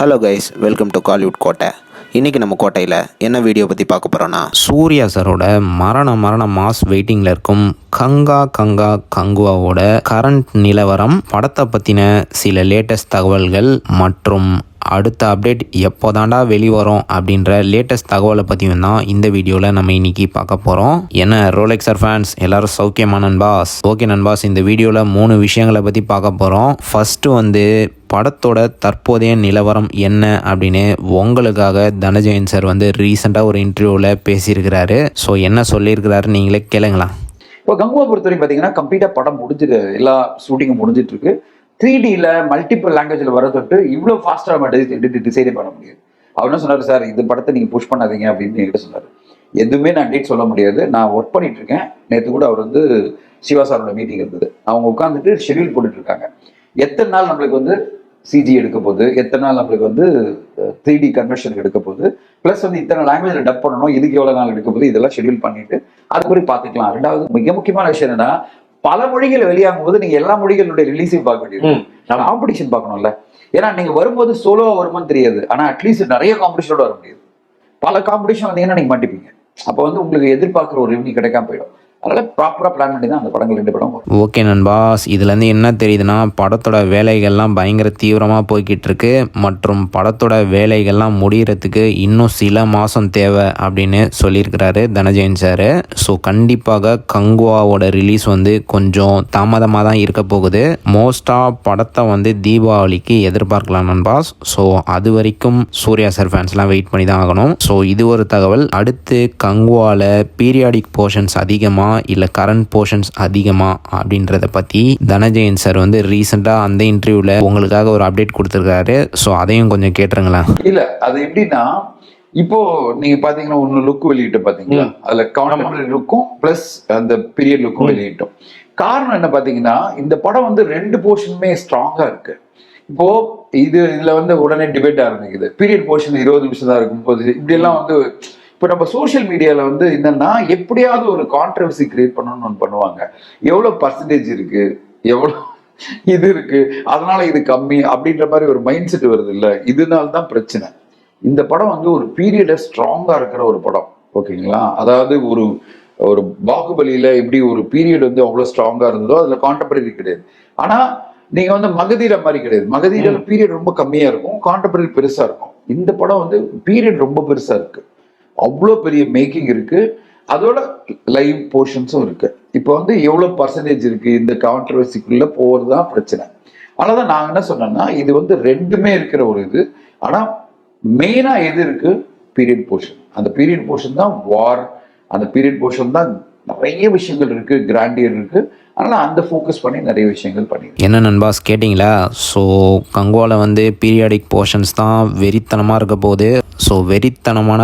Hello guys, welcome to Kollywood கோட்டை. இன்றைக்கி நம்ம கோட்டையில் என்ன வீடியோ பற்றி பார்க்க போகிறோன்னா, சூர்யா சாரோட மரண மாஸ் வெயிட்டிங்கில் இருக்கும் கங்குவாவோட கரண்ட் நிலவரம், படத்தை பற்றின சில லேட்டஸ்ட் தகவல்கள் மற்றும் அடுத்த அப்டேட் எப்போதாண்டா வெளிவரும் அப்படின்ற லேட்டஸ்ட் தகவலை பற்றியும் தான் இந்த வீடியோவில் நம்ம இன்னைக்கு பார்க்க போகிறோம். என்ன ரோலெக்ஸர் ஃபேன்ஸ் எல்லாரும் சௌக்கியமா நண்பாஸ்? ஓகே நண்பாஸ், இந்த வீடியோவில் 3 விஷயங்களை பற்றி பார்க்க போகிறோம். ஃபஸ்ட்டு படத்தோட தற்போதைய நிலவரம் என்ன அப்படின்னு உங்களுக்காக தனஜெயன் சார் ரீசெண்டாக ஒரு இன்டர்வியூவில் பேசியிருக்கிறாரு. ஸோ என்ன சொல்லியிருக்கிறாரு நீங்களே கேளுங்களா. இப்போ கங்குவா பொறுத்தவரைக்கும் பார்த்தீங்கன்னா கம்ப்ளீட்டாக படம் முடிஞ்சிட்டு, எல்லா ஷூட்டிங்கும் முடிஞ்சிட்டு இருக்கு. 3Dல மல்டிபிள் லாங்குவேஜில் வர தொட்டு இவ்வளோ ஃபாஸ்ட்டாக டிசைடே பண்ண முடியாது. அவர் என்ன சொன்னார், சார் இந்த படத்தை நீங்கள் புஷ் பண்ணாதீங்க அப்படின்னு என்கிட்ட சொன்னார். எதுவுமே நான் டேட் சொல்ல முடியாது, நான் ஒர்க் பண்ணிட்டு இருக்கேன். நேற்று கூட அவர் சிவா சாரோட மீட்டிங் இருந்தது. அவங்க உட்காந்துட்டு ஷெட்யூல் போட்டுட்டு இருக்காங்க. எத்தனை நாள் நம்மளுக்கு சிஜி எடுக்க போகுது, எத்தனை நாள் நம்மளுக்கு 3D கன்வர்ஷன் எடுக்க போகுது, ப்ளஸ் இத்தனை லாங்குவேஜில் டப் பண்ணணும், இதுக்கு எவ்வளோ நாள் எடுக்க போகுது, இதெல்லாம் ஷெட்யூல் பண்ணிட்டு அதுக்கு பார்த்துக்கலாம். ரெண்டாவது மிக முக்கியமான விஷயம் என்னன்னா, பல மொழிகள் வெளியாகும் போது நீங்க எல்லா மொழிகளுடைய ரிலீஸையும் பார்க்க வேண்டியது, காம்படிஷன் பார்க்கணும்ல. ஏன்னா நீங்க வரும்போது சோலோவா வருமானு தெரியாது, ஆனா அட்லீஸ்ட் நிறைய காம்படிஷனோட வர முடியாது. பல காம்படிஷன் வந்தீங்கன்னா நீங்க மாட்டிப்பீங்க. அப்போ உங்களுக்கு எதிர்பார்க்குற ஒரு ரெவன்யூ கிடைக்காம போயிடும். அதனால் ப்ராப்பராக பிளான் பண்ணி தான் அந்த படங்கள் 2 படம். ஓகே நண்பாஸ், இதுலேருந்து என்ன தெரியுதுன்னா, படத்தோட வேலைகள்லாம் பயங்கர தீவிரமாக போய்கிட்டு இருக்கு மற்றும் படத்தோட வேலைகள்லாம் முடிகிறதுக்கு இன்னும் சில மாதம் தேவை அப்படின்னு சொல்லியிருக்கிறாரு தனஜெயன் சார். ஸோ கண்டிப்பாக கங்குவாவோட ரிலீஸ் கொஞ்சம் தாமதமாக தான் இருக்க போகுது. மோஸ்ட்டாக படத்தை தீபாவளிக்கு எதிர்பார்க்கலாம் நண்பாஸ். ஸோ அது வரைக்கும் சூர்யா சார் ஃபேன்ஸ்லாம் வெயிட் பண்ணி தான் ஆகணும். ஸோ இது ஒரு தகவல். அடுத்து கங்குவாவில் பீரியாடிக் போர்ஷன்ஸ் அதிகமாக இல்லை கரண்ட் போர்ஷன்ஸ் அதிகமா அப்படின்றத பற்றி தனஜெயன் சார் ரீசெண்டாக அந்த இன்டர்வியூவில் உங்களுக்காக ஒரு அப்டேட் கொடுத்துருக்காரு. ஸோ அதையும் கொஞ்சம் கேட்டுருங்களா. இல்லை, அது எப்படின்னா, இப்போ நீங்க பாத்தீங்கன்னா ஒன்னு லுக் வெளியிட்டோம் பாத்தீங்களா, அதுல கான்டெம்பரரி லுக்கும் பிளஸ் அந்த பீரியட் லுக்கும் வெளியிட்டோம். காரணம் என்ன பாத்தீங்கன்னா, இந்த படம் 2 போர்ஷனுமே ஸ்ட்ராங்கா இருக்கு. இப்போ இதுல உடனே டிபேட் ஆரம்பிக்குது. பீரியட் போர்ஷன் 20 நிமிஷம் தான் இருக்கும் போது இப்படி எல்லாம் இப்போ நம்ம சோஷியல் மீடியால என்னன்னா, எப்படியாவது ஒரு கான்ட்ரவர்சி கிரியேட் பண்ணணும்னு ஒன்று பண்ணுவாங்க. எவ்வளவு பர்சன்டேஜ் இருக்கு, எவ்வளவு இது இருக்கு, அதனால இது கம்மி அப்படின்ற மாதிரி ஒரு மைண்ட் செட் வருது இல்ல. இதனால தான் பிரச்சனை. இந்த படம் ஒரு பீரியட ஸ்ட்ராங்கா இருக்கிற ஒரு படம். ஓகேங்களா. அதாவது ஒரு பாகுபலியில எப்படி ஒரு பீரியட் அவ்வளவு ஸ்ட்ராங்கா இருந்ததோ அதுல கான்டெம்பரரி கிடையாது. ஆனா நீங்க மகதீர மாதிரி கிடையாது. மகதீர பீரியட் ரொம்ப கம்மியா இருக்கும், கான்டெம்பரரி பெருசா இருக்கும். இந்த படம் பீரியட் ரொம்ப பெருசா இருக்கு. அவ்வளோ பெரிய மேக்கிங் இருக்கு, அதோட லைவ் போர்ஷன்ஸும் இருக்கு. இப்போ எவ்வளவு பர்சன்டேஜ் இருக்கு, இந்த கான்ட்ரவர்சிக்குள்ள போறதுதான் பிரச்சனை. அதனாலதான் நாங்க என்ன சொன்னோம்னா, இது 2மே இருக்கிற ஒரு இது. ஆனா மெயினா எது இருக்கு, பீரியட் போர்ஷன். அந்த பீரியட் போர்ஷன் தான் வார், அந்த பீரியட் போர்ஷன் தான் நிறைய விஷயங்கள் இருக்கு, கிராண்டியர் இருக்கு. அதனால் அந்த ஃபோக்கஸ் பண்ணி நிறைய விஷயங்கள் பண்ணி. என்ன நண்பாஸ் கேட்டிங்களா? ஸோ கங்குவாவில் பீரியாடிக் போர்ஷன்ஸ் தான் வெறித்தனமாக இருக்க போகுது. ஸோ வெறித்தனமான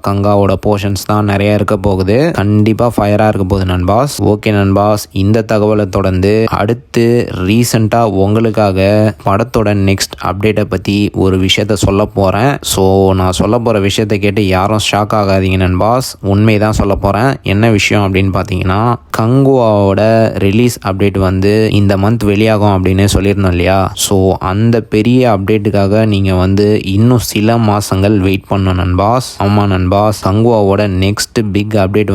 கங்காவோட போர்ஷன்ஸ் தான் நிறையா இருக்க போகுது. கண்டிப்பாக ஃபயராக இருக்க போகுது நண்பாஸ். ஓகே நண்பாஸ், இந்த தகவலை தொடர்ந்து அடுத்து ரீசெண்டாக உங்களுக்காக படத்தோட நெக்ஸ்ட் அப்டேட்டை பற்றி ஒரு விஷயத்த சொல்ல போகிறேன். ஸோ நான் சொல்ல போகிற விஷயத்தை கேட்டு யாரும் ஷாக் ஆகாதீங்க நண்பாஸ், உண்மை தான் சொல்ல போகிறேன். என்ன விஷயம் அப்படின்னு பார்த்தீங்கன்னா, கங்குவாவோட ரிலீஸ் அப்டேட் இந்த மந்த் வெளியாகும் அப்படின்னு சொல்லியிருந்தோம் இல்லையா. ஸோ அந்த பெரிய அப்டேட்டுக்காக நீங்கள் இன்னும் சில மாதங்கள் வெயிட் பண்ணணும் நண்பாஸ். ஆமாம் நண்பாஸ், கங்குவாவோட நெக்ஸ்ட் பிக் அப்டேட்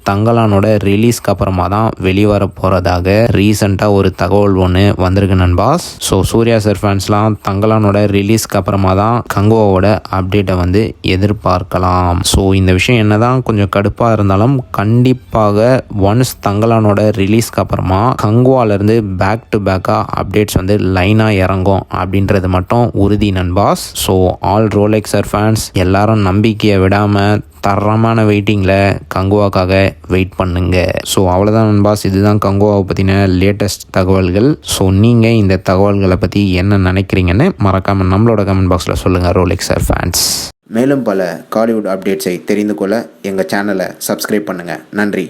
தங்கலானோட ரிலீஸ்க்கு அப்புறமா தான் வெளிவர போகிறதாக ரீசெண்டாக ஒரு தகவல் ஒன்று வந்திருக்கு நண்பாஸ். ஸோ சூர்யா சார் ஃபேன்ஸ்லாம் தங்கலானோட ரிலீஸ்க்கு அப்புறமா தான் கங்குவாவோட அப்டேட்டை எதிர்பார்க்கலாம். ஸோ இந்த விஷயம் என்னதான் கொஞ்சம் கடுப்பாக இருந்தாலும் கண்டிப்பாக ஒன்ஸ் தங்கலானோட ரிலீஸ்க்கு அப்புறமா கங்குவாலேருந்து பேக் டு பேக்காக அப்டேட்ஸ் லைனாக இறங்கும் அப்படின்றது மட்டும் உறுதி நண்பாஸ். ஸோ ஆல் ரோலெக்ஸர் ஃபேன்ஸ் எல்லாரும் நம்பிக்கையை விடாமல் தரமான வெயிட்டிங்கில் கங்குவாக்காக வெயிட் பண்ணுங்க. ஸோ அவ்வளோதான் நண்பாஸ், இதுதான் கங்குவாவை பற்றின லேட்டஸ்ட் தகவல்கள். ஸோ நீங்கள் இந்த தகவல்களை பற்றி என்ன நினைக்கிறீங்கன்னு மறக்காமல் நம்மளோட கமெண்ட் பாக்ஸில் சொல்லுங்கள் ரோலெக்ஸர் ஃபேன்ஸ். மேலும் பல காலிவுட் அப்டேட்ஸை தெரிந்து கொள்ள எங்கள் சேனலை சப்ஸ்கிரைப் பண்ணுங்கள். நன்றி.